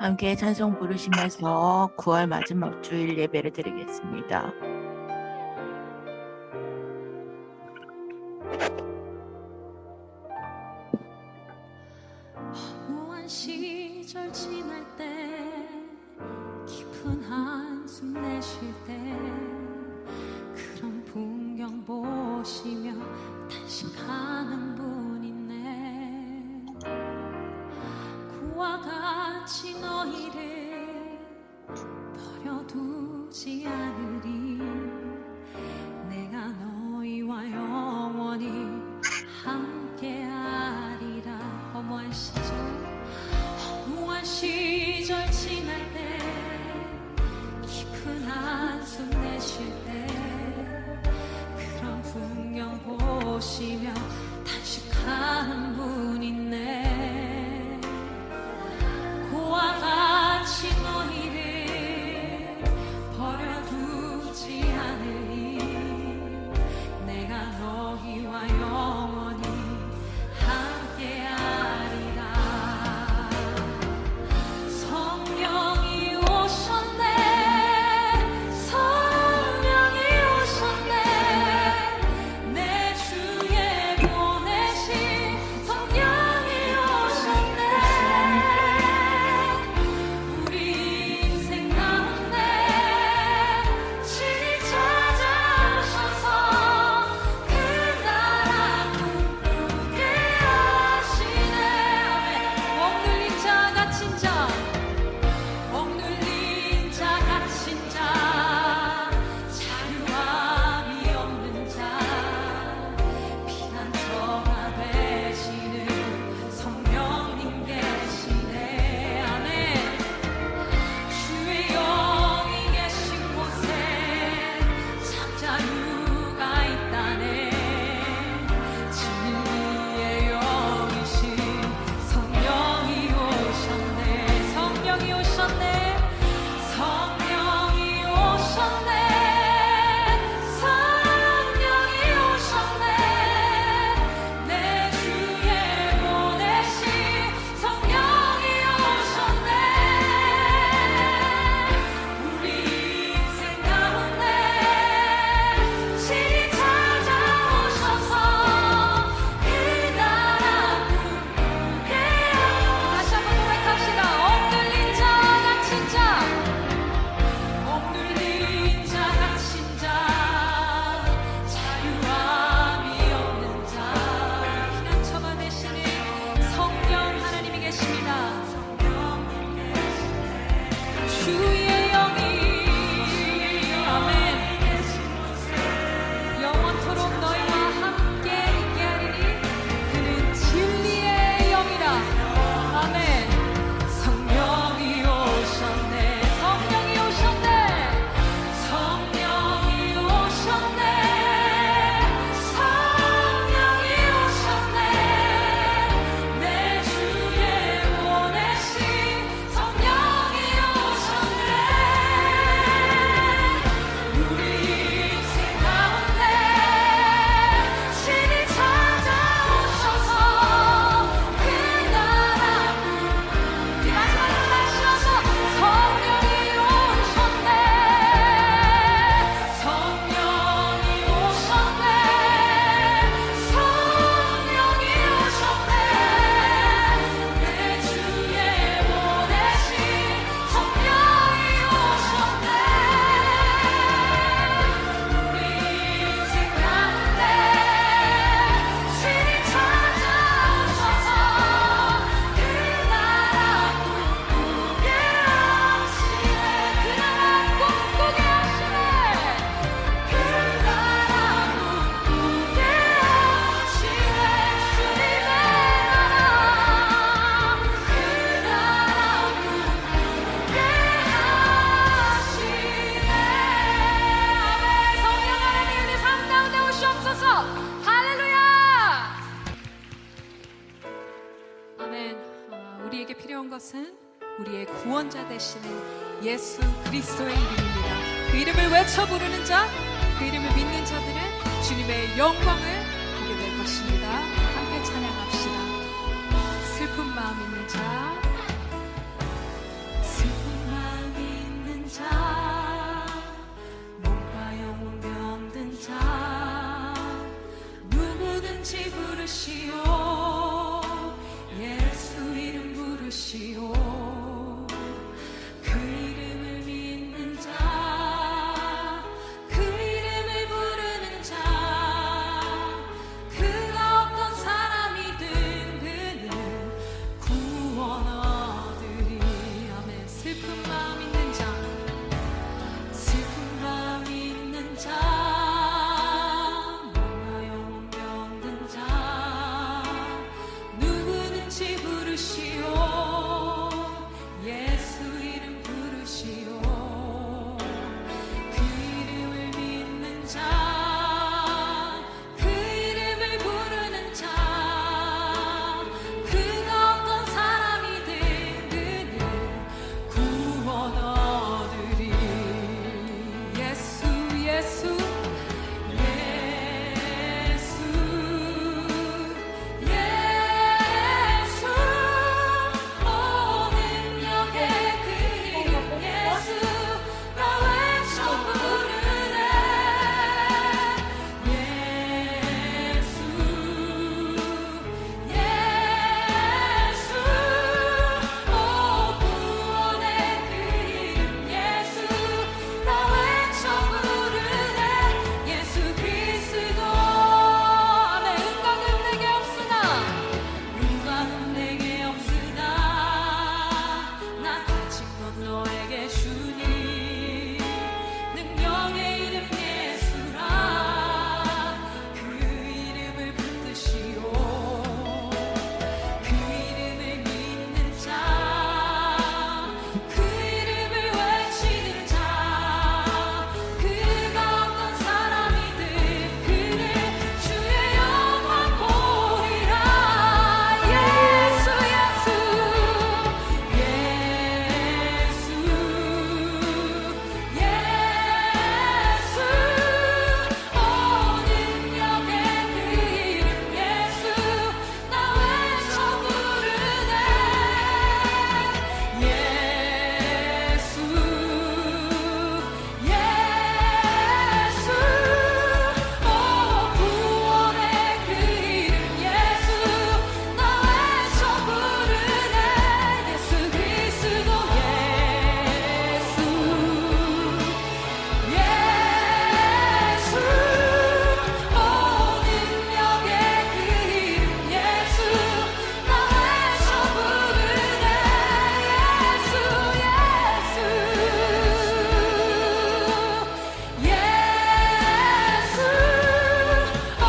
함께 찬송 부르시면서 9월 마지막 주일 예배를 드리겠습니다. 허무한 시절 지날 때, 깊은 한숨 내쉴 때, 그런 풍경 보시며 탄식하는 분 있네. 그와 같이 너희를 버려두지 않으리. 내가 너희와 영원히 함께하리라. 허무한 시절 지날 때, 깊은 한숨 내쉴 때, 그런 풍경 보시며 탄식하는 분 있네. 그와 같이 너희를 버려두지 않으리. 내가 너희와 영원히 함께하리라. 성령이 오셨네. 성령이 오셨네. 내 주에 보내신 성령이 오셨네. 우리 인생 가운데 친히 찾아오셔서 그 나라 꿈꾸게 하시네. 억눌린 자 갇힌 자, 억눌린 자 갇힌 자, 자유함이 없는 자, 피난처가 되시는 성령님 계시네. 아멘. 주의 영이 계신 곳에 참 자유가 있다네. 진리의 영이신 성령이 오셨네. 성령이 오셨네. 성령이 오셨네. 성령이 오셨네. 내 주에 보내신 성령이 오셨네. 우리 인생 가운데 친히 찾아오셔서 그 나라 꿈꾸게. 다시 한번 고백합시다. 억눌린 자 갇힌 자, 억눌린 자 갇힌 자, 자유함이 없는 자, 피난처가 되시는 성령 하나님이 계십니다. 주의 영이, 아멘, 영원토록 너희와 함께 있게 하리니 그는 진리의 영이라. 아멘. 성령이 오셨네. 성령이 오셨네. 성령이 오셨네. 성령이 오셨네. 내 주에 보내신 성령이 오셨네. 우리 인생 가운데 친히 찾아오셔서 그 나라 꿈꾸게. 마지막으로 다시 와서 성령이 오셨네. 성령이 오셨네. 성령이 오셨네. 내 주에 보내신 성령이 오셨네. 우리 인생 가운데 친히 찾아오셔서 그 나라 꿈꾸게 하시네. 그 나라 꿈꾸게 하시네. 그 나라 꿈꾸게 하시네. 주님의 나라, 그 나라 꿈꾸게 하시네. 아멘. 성령 하나님 우리 삶 가운데 오시옵소서. 할렐루야. 아멘. 우리에게 필요한 것은 우리의 구원자 되시는 예수 그리스도의 이름입니다. 그 이름을 외쳐 부르는 자, 그 이름을 믿는 자들은 주님의 영광을 보게 될 것입니다. 함께 찬양합시다. 슬픈 마음 있는 자, 누구든지 부르시오 예수 이름 부르시오 그 이름을 믿는 자 그 이름을 부르는 자 그가 어떤 사람이든 그는 구원 얻으리 아멘 슬픈 마음 있는 자 슬픈 마음 있는 자 몸과 영혼 병든 자 누구든지 부르시오 예수 이름 부르시오 그 이름을 믿는 자 그 이름을 부르는 자 그가 어떤 사람이든 그는 구원 얻으리 예수 예수 예수 예수 오 능력의 그 이름 예수 나 외쳐 부르네 예수 예수 오 구원의 그 이름 예수 나 외쳐 부르네 예수 그리스도 아멘 은광은 내게 없으나 은광은 내게 없으나 나 가진 것 너에게 주니 능력의 이름 예수라 그 이름을 붙드시오 그 이름을 믿는 자 그 이름을 외치는 자 그가 어떤 사람이든 그는 주의 영광 보리라 예수 예수 예수 예수 오 능력의 그 이름 예수 나 외쳐 부르네 예수 예수 오 구원의 그 이름 예수 나 외쳐 부르네 예수 그리스도 예수 예수 오 능력의 그 이름 예수 나 외쳐 부르네 예수 예수 예수 오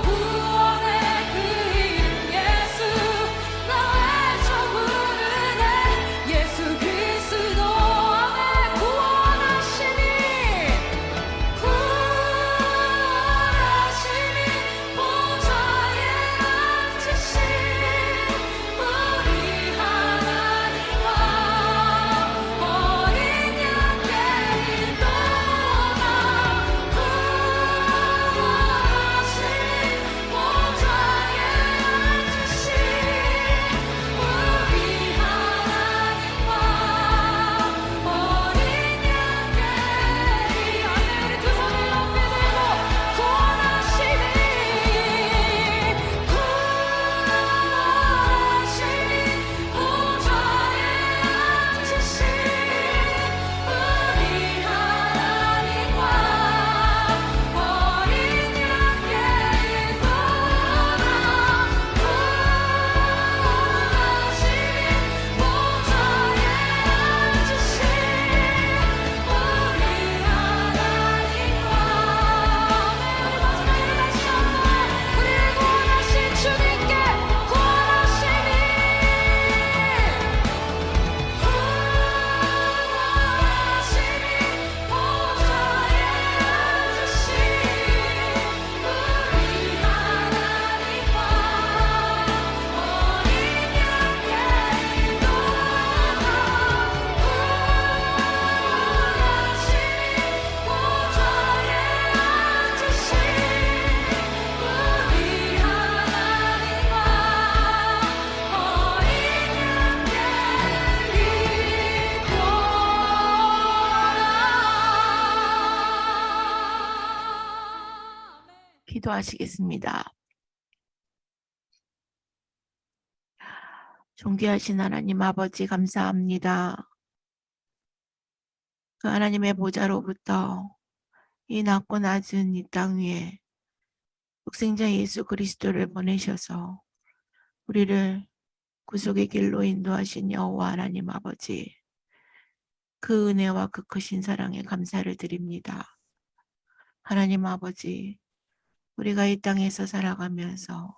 구원의 그 이름 예수 나 외쳐 부르네 예수 그리스도 아멘 구원하시니 구원하시니 보좌에 앉으신 우리 하나님과 어린 양께 인도나 구원하시니 보좌에 앉으신 우리 하나님과 어린 양께 아멘 우리 두 손을 높이 들고 구원하시니 구원하시니 보좌에 앉으신 우리 하나님과 어린 양께 인도나 구원하시니 보좌에 앉으신 우리 하나님과 마지막으로 다시 한번 우리를 구원하신 주님께 구원하시니 구원하시니 보좌에 앉으신 우리 하나님과 어린 양께 인도나 구원하시니 보좌에 앉으신 우리 하나님과 어린 양께 기도하시겠습니다. 존귀하신 하나님 아버지 감사합니다. 그 하나님의 보좌로부터 이 낮고 낮은 이 땅 위에 독생자 예수 그리스도를 보내셔서 우리를 구속의 길로 인도하신 여호와 하나님 아버지, 그 은혜와 그 크신 사랑에 감사를 드립니다. 하나님 아버지, 우리가 이 땅에서 살아가면서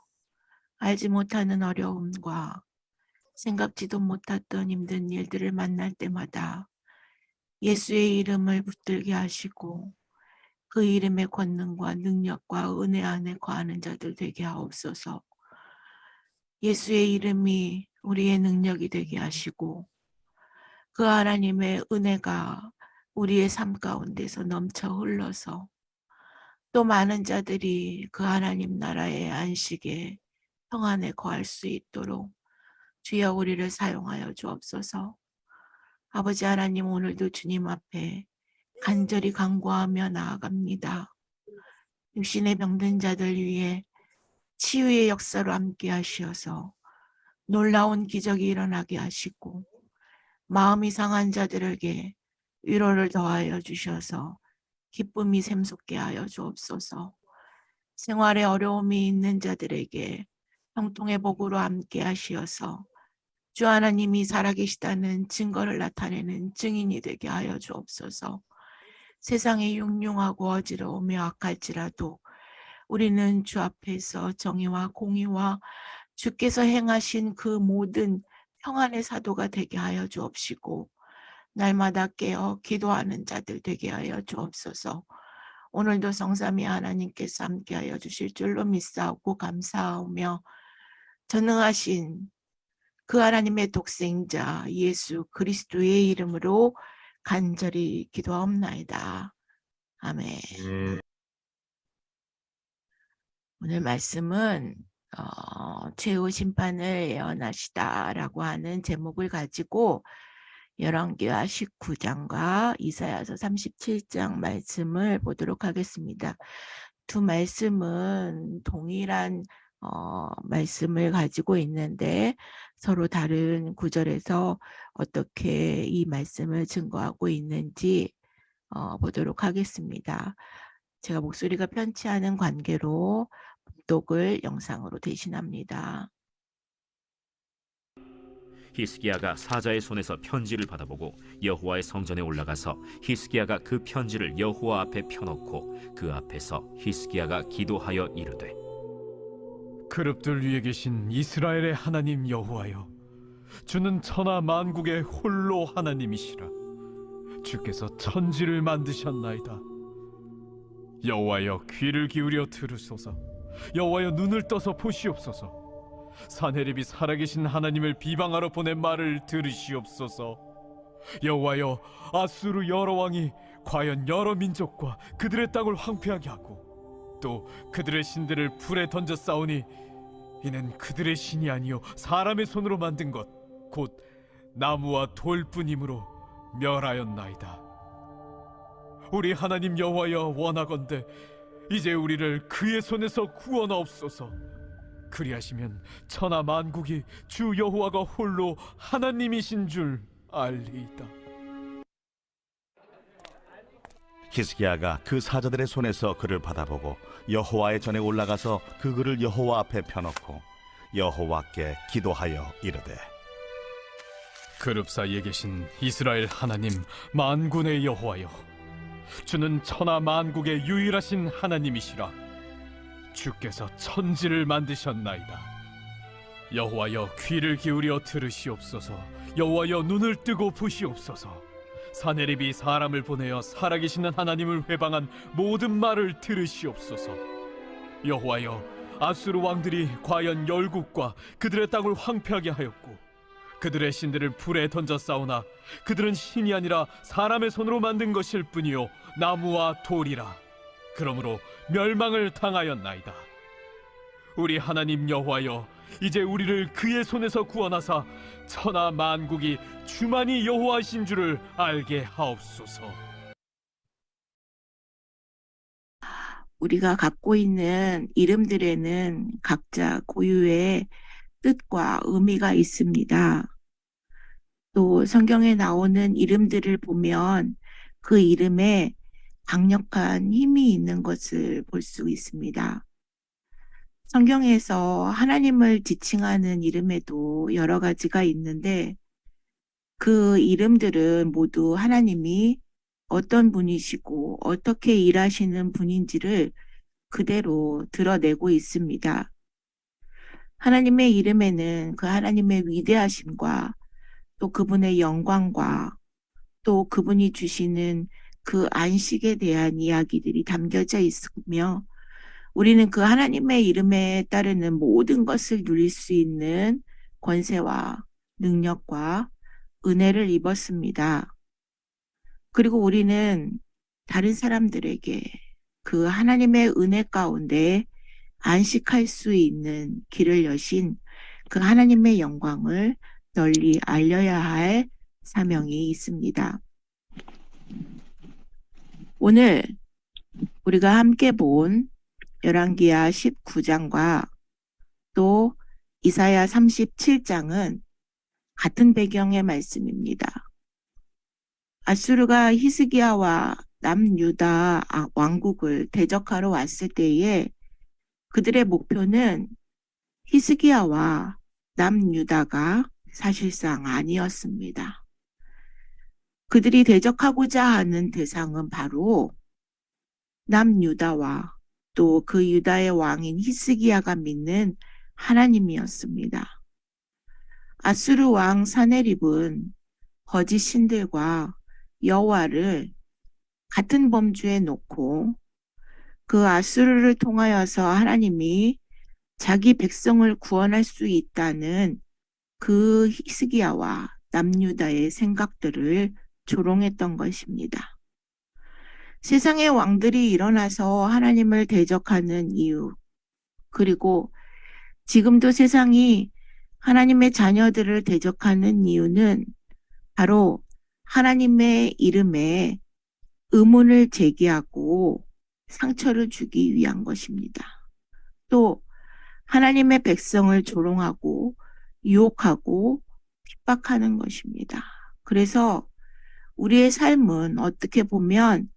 알지 못하는 어려움과 생각지도 못했던 힘든 일들을 만날 때마다 예수의 이름을 붙들게 하시고 그 이름의 권능과 능력과 은혜 안에 거하는 자들 되게 하옵소서. 예수의 이름이 우리의 능력이 되게 하시고 그 하나님의 은혜가 우리의 삶 가운데서 넘쳐 흘러서 또 많은 자들이 그 하나님 나라의 안식에 평안에 거할 수 있도록 주여 우리를 사용하여 주옵소서. 아버지 하나님, 오늘도 주님 앞에 간절히 간구하며 나아갑니다. 육신의 병든 자들 위해 치유의 역사로 함께 하시어서 놀라운 기적이 일어나게 하시고 마음이 상한 자들에게 위로를 더하여 주셔서 기쁨이 샘솟게 하여 주옵소서. 생활에 어려움이 있는 자들에게 형통의 복으로 함께 하시어서 주 하나님이 살아계시다는 증거를 나타내는 증인이 되게 하여 주옵소서. 세상이 흉흉하고 어지러우며 악할지라도 우리는 주 앞에서 정의와 공의와 주께서 행하신 그 모든 평안의 사도가 되게 하여 주옵시고 날마다 깨어 기도하는 자들 되게 하여 주옵소서. 오늘도 성삼위 하나님께서 함께하여 주실 줄로 믿사오고 감사하며 전능하신 그 하나님의 독생자 예수 그리스도의 이름으로 간절히 기도하옵나이다. 아멘. 오늘 말씀은 최후 심판을 예언하시다라고 하는 제목을 가지고 열왕기하 19장과 이사야서 37장 말씀을 보도록 하겠습니다. 두 말씀은 동일한 말씀을 가지고 있는데 서로 다른 구절에서 어떻게 이 말씀을 증거하고 있는지 보도록 하겠습니다. 제가 목소리가 편치 않은 관계로 독을 영상으로 대신합니다. 히스기야가 사자의 손에서 편지를 받아보고 여호와의 성전에 올라가서 히스기야가 그 편지를 여호와 앞에 펴놓고 그 앞에서 히스기야가 기도하여 이르되 그룹들 위에 계신 이스라엘의 하나님 여호와여, 주는 천하 만국의 홀로 하나님이시라. 주께서 천지를 만드셨나이다. 여호와여, 귀를 기울여 들으소서. 여호와여, 눈을 떠서 보시옵소서. 사내립이 살아계신 하나님을 비방하러 보낸 말을 들으시옵소서. 여호와여, 아수르 여러 왕이 과연 여러 민족과 그들의 땅을 황폐하게 하고 또 그들의 신들을 불에 던져 싸우니 이는 그들의 신이 아니요 사람의 손으로 만든 것 곧 나무와 돌뿐이므로 멸하였나이다. 우리 하나님 여호와여, 원하건대 이제 우리를 그의 손에서 구원하옵소서. 그리하시면 천하 만국이 주 여호와가 홀로 하나님이신 줄 알리이다. 히스기야가 그 사자들의 손에서 그를 받아보고 여호와의 전에 올라가서 그 글을 여호와 앞에 펴놓고 여호와께 기도하여 이르되 그룹 사이에 계신 이스라엘 하나님 만군의 여호와여, 주는 천하 만국의 유일하신 하나님이시라. 주께서 천지를 만드셨나이다. 여호와여, 귀를 기울여 들으시옵소서. 여호와여, 눈을 뜨고 보시옵소서. 사내립이 사람을 보내어 살아계시는 하나님을 회방한 모든 말을 들으시옵소서. 여호와여, 아수르 왕들이 과연 열국과 그들의 땅을 황폐하게 하였고 그들의 신들을 불에 던져 싸우나 그들은 신이 아니라 사람의 손으로 만든 것일 뿐이요 나무와 돌이라. 그러므로 멸망을 당하였나이다. 우리 하나님 여호와여, 이제 우리를 그의 손에서 구원하사 천하 만국이 주만이 여호와이신 줄을 알게 하옵소서. 우리가 갖고 있는 이름들에는 각자 고유의 뜻과 의미가 있습니다. 또 성경에 나오는 이름들을 보면 그 이름에 강력한 힘이 있는 것을 볼 수 있습니다. 성경에서 하나님을 지칭하는 이름에도 여러 가지가 있는데 그 이름들은 모두 하나님이 어떤 분이시고 어떻게 일하시는 분인지를 그대로 드러내고 있습니다. 하나님의 이름에는 그 하나님의 위대하심과 또 그분의 영광과 또 그분이 주시는 그 안식에 대한 이야기들이 담겨져 있으며 우리는 그 하나님의 이름에 따르는 모든 것을 누릴 수 있는 권세와 능력과 은혜를 입었습니다. 그리고 우리는 다른 사람들에게 그 하나님의 은혜 가운데 안식할 수 있는 길을 여신 그 하나님의 영광을 널리 알려야 할 사명이 있습니다. 오늘 우리가 함께 본 열왕기하 19장과 또 이사야 37장은 같은 배경의 말씀입니다. 아수르가 히스기야와 남유다 왕국을 대적하러 왔을 때에 그들의 목표는 히스기야와 남유다가 사실상 아니었습니다. 그들이 대적하고자 하는 대상은 바로 남유다와 또 그 유다의 왕인 히스기야가 믿는 하나님이었습니다. 아수르 왕 사네립은 거짓 신들과 여호와를 같은 범주에 놓고 그 아수르를 통하여서 하나님이 자기 백성을 구원할 수 있다는 그 히스기야와 남유다의 생각들을 조롱했던 것입니다. 세상의 왕들이 일어나서 하나님을 대적하는 이유, 그리고 지금도 세상이 하나님의 자녀들을 대적하는 이유는 바로 하나님의 이름에 의문을 제기하고 상처를 주기 위한 것입니다. 또 하나님의 백성을 조롱하고 유혹하고 핍박하는 것입니다. 그래서 우리의 삶은 어떻게 보면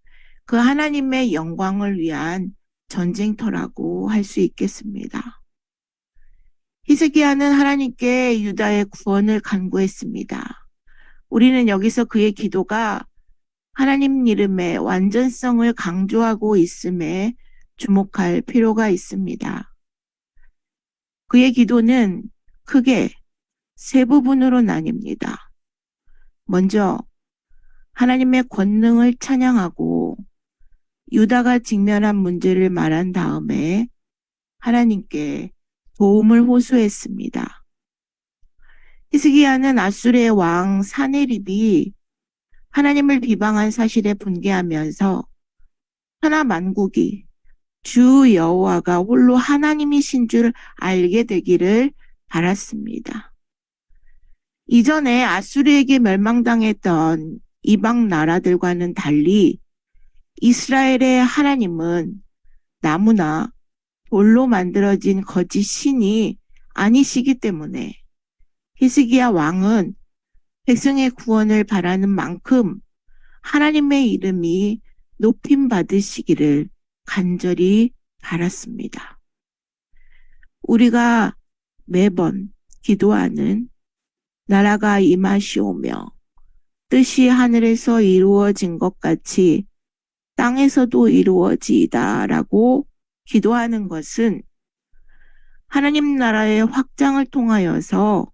그 하나님의 영광을 위한 전쟁터라고 할 수 있겠습니다. 히스기야는 하나님께 유다의 구원을 간구했습니다. 우리는 여기서 그의 기도가 하나님 이름의 완전성을 강조하고 있음에 주목할 필요가 있습니다. 그의 기도는 크게 세 부분으로 나뉩니다. 먼저 하나님의 권능을 찬양하고 유다가 직면한 문제를 말한 다음에 하나님께 도움을 호소했습니다. 히스기야는 아수르의 왕 사네립이 하나님을 비방한 사실에 분개하면서 천하 만국이 주 여호와가 홀로 하나님이신 줄 알게 되기를 바랐습니다. 이전에 아수르에게 멸망당했던 이방 나라들과는 달리 이스라엘의 하나님은 나무나 돌로 만들어진 거짓 신이 아니시기 때문에 히스기야 왕은 백성의 구원을 바라는 만큼 하나님의 이름이 높임 받으시기를 간절히 바랐습니다. 우리가 매번 기도하는 나라가 임하시오며 뜻이 하늘에서 이루어진 것 같이 땅에서도 이루어지이다라고 기도하는 것은 하나님 나라의 확장을 통하여서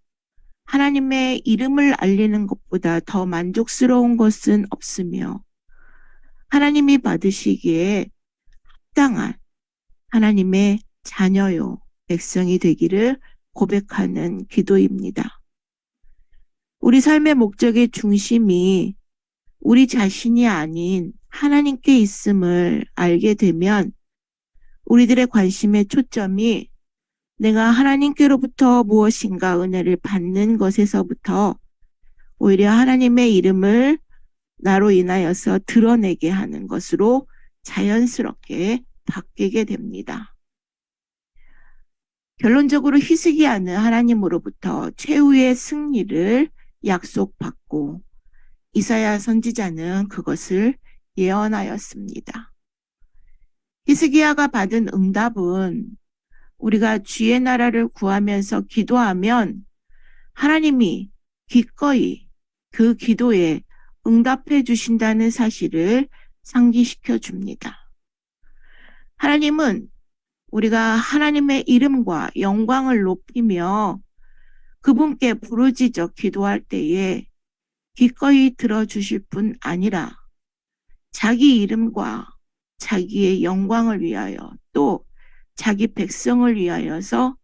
하나님의 이름을 알리는 것보다 더 만족스러운 것은 없으며 하나님이 받으시기에 합당한 하나님의 자녀요 백성이 되기를 고백하는 기도입니다. 우리 삶의 목적의 중심이 우리 자신이 아닌 하나님께 있음을 알게 되면 우리들의 관심의 초점이 내가 하나님께로부터 무엇인가 은혜를 받는 것에서부터 오히려 하나님의 이름을 나로 인하여서 드러내게 하는 것으로 자연스럽게 바뀌게 됩니다. 결론적으로 히스기야는 하나님으로부터 최후의 승리를 약속받고 이사야 선지자는 그것을 예언하였습니다. 히스기야가 받은 응답은 우리가 주의 나라를 구하면서 기도하면 하나님이 기꺼이 그 기도에 응답해 주신다는 사실을 상기시켜 줍니다. 하나님은 우리가 하나님의 이름과 영광을 높이며 그분께 부르짖어 기도할 때에 기꺼이 들어주실 뿐 아니라 자기 이름과 자기의 영광을 위하여 또 자기 백성을 위하여서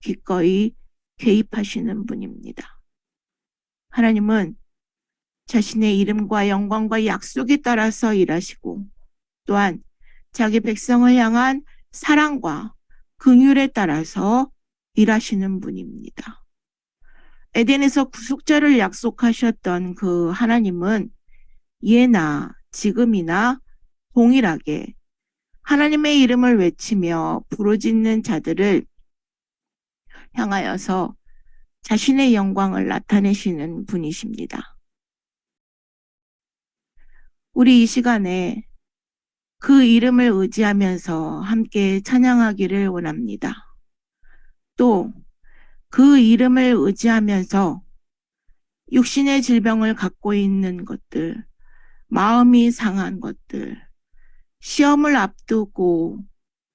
기꺼이 개입하시는 분입니다. 하나님은 자신의 이름과 영광과 약속에 따라서 일하시고 또한 자기 백성을 향한 사랑과 긍휼에 따라서 일하시는 분입니다. 에덴에서 구속자를 약속하셨던 그 하나님은 예나 지금이나 동일하게 하나님의 이름을 외치며 부르짖는 자들을 향하여서 자신의 영광을 나타내시는 분이십니다. 우리 이 시간에 그 이름을 의지하면서 함께 찬양하기를 원합니다. 또 그 이름을 의지하면서 육신의 질병을 갖고 있는 것들, 마음이 상한 것들, 시험을 앞두고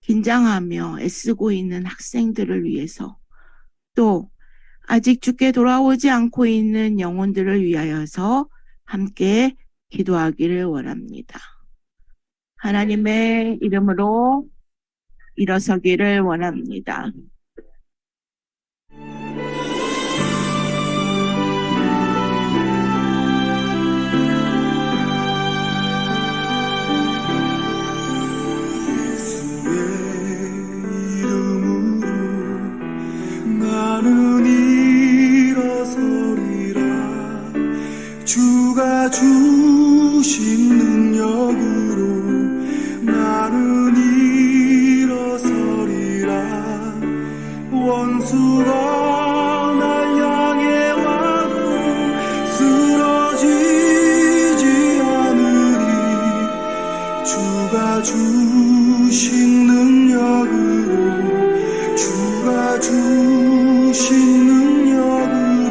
긴장하며 애쓰고 있는 학생들을 위해서 또 아직 주께 돌아오지 않고 있는 영혼들을 위하여서 함께 기도하기를 원합니다. 하나님의 이름으로 일어서기를 원합니다. 나는 일어서리라. 주가 주신 능력으로 나는 일어서리라. 원수가 날 향해 와도 쓰러지지 않으리. 주가 주신 능력으로 주가 주신 능력으로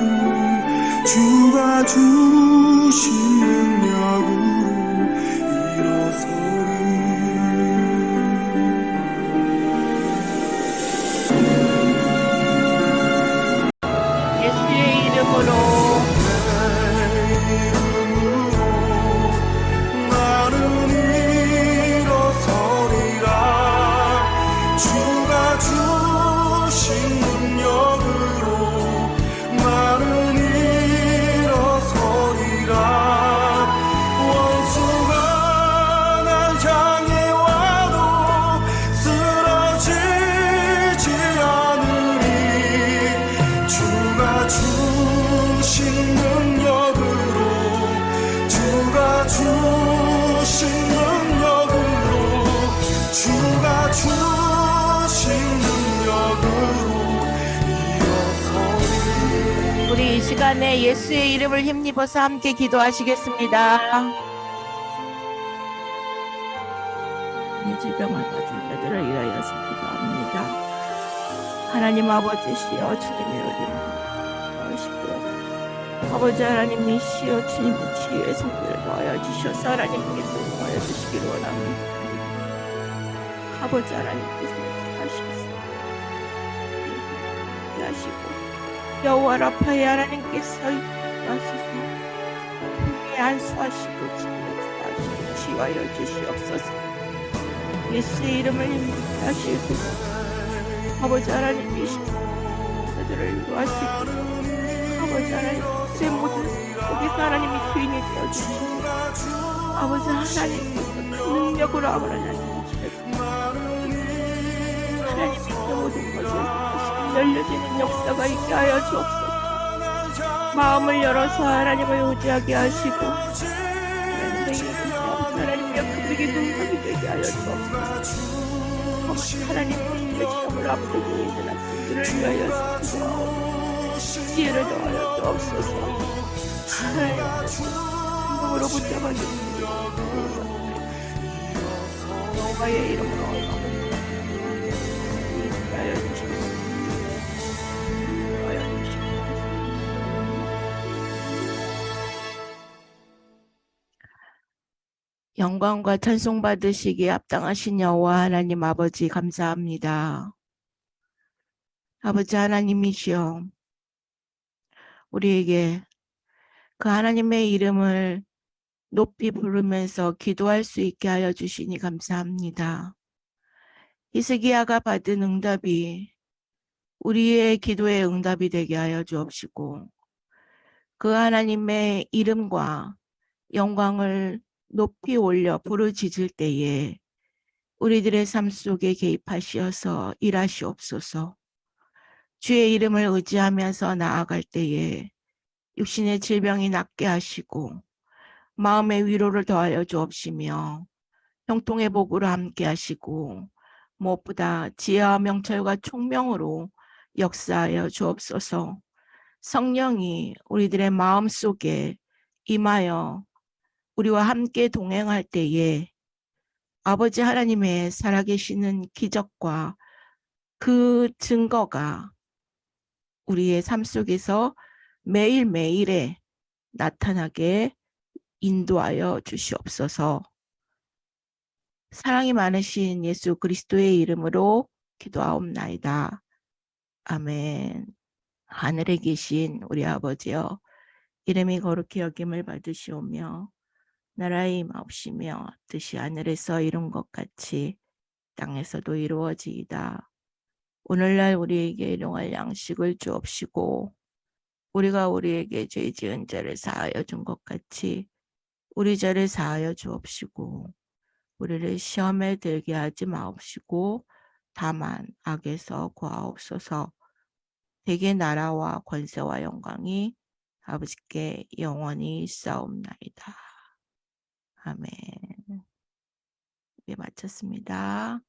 주가 주신 능력으로 일어서리. 예수의 이름으로 나는 일어서리라. 주가 주신 능력으로 나는 일어서리라. 원수가 날 향해 와도 쓰러지지 않으리. 주가 주신 능력으로 주가 주신 능력으로 주가 주신 능력으로 일어서리. 우리 이 시간에 예수의 이름을 힘입어서 함께 기도하시겠습니다. 이 질병을 가진 자들을 위하여서 기도합니다. 하나님 아버지시여 주님의 이름으로 기도하시고요. 아버지 하나님이시여 주님의 치유의 손길을 더하여 주셔서 하나님께서 응하여 주시기를 원합니다. 아버지 하나님께서 하시겠습니다. 하시고 여호와 라파의 하나님께서 하시고 품에 안수하시고 치유하시고 치유하여 주시옵소서. 예수의 이름을 힘입게 하시고 아버지 하나님이시여 저들을 인도하시고 아버지 하나님 제 모든 속에서 하나님이 주인이 되어주시고 아버지 하나님께서 그 능력으로 아버지 하나님의 그 모든 것을 열려지는 역사가 있게 하여 주옵소서. 마음을 열어서 하나님을 의지하게 하시고 하나님의 그들에게 능력이 되게 하여 주옵소서. 하나님의 시험을 앞두고 있는 학생 그들을 위하여 지혜를 더하여 주옵소서. 하나님 성령으로 붙잡아 주옵소서. 여호와의 이름으로 위하여 주시옵소서. 위하여 주시옵소서. 영광과 찬송 받으시기에 합당하신 여호와 하나님 아버지 감사합니다. 아버지 하나님이시여, 우리에게 그 하나님의 이름을 높이 부르면서 기도할 수 있게 하여 주시니 감사합니다. 히스기야가 받은 응답이 우리의 기도의 응답이 되게 하여 주옵시고, 그 하나님의 이름과 영광을 높이 올려 부르짖을 때에 우리들의 삶 속에 개입하시어서 일하시옵소서. 주의 이름을 의지하면서 나아갈 때에 육신의 질병이 낫게 하시고 마음의 위로를 더하여 주옵시며 형통의 복으로 함께 하시고 무엇보다 지혜와 명철과 총명으로 역사하여 주옵소서. 성령이 우리들의 마음 속에 임하여 우리와 함께 동행할 때에 아버지 하나님의 살아계시는 기적과 그 증거가 우리의 삶 속에서 매일매일에 나타나게 인도하여 주시옵소서. 사랑이 많으신 예수 그리스도의 이름으로 기도하옵나이다. 아멘. 하늘에 계신 우리 아버지여, 이름이 거룩히 여김을 받으시오며 나라의 임하옵시며 뜻이 하늘에서 이룬 것 같이 땅에서도 이루어지이다. 오늘날 우리에게 일용할 양식을 주옵시고 우리가 우리에게 죄 지은 자를 사하여 준 것 같이 우리 죄를 사하여 주옵시고 우리를 시험에 들게 하지 마옵시고 다만 악에서 구하옵소서. 대개 나라와 권세와 영광이 아버지께 영원히 있사옵나이다. 아멘. 네, 마쳤습니다.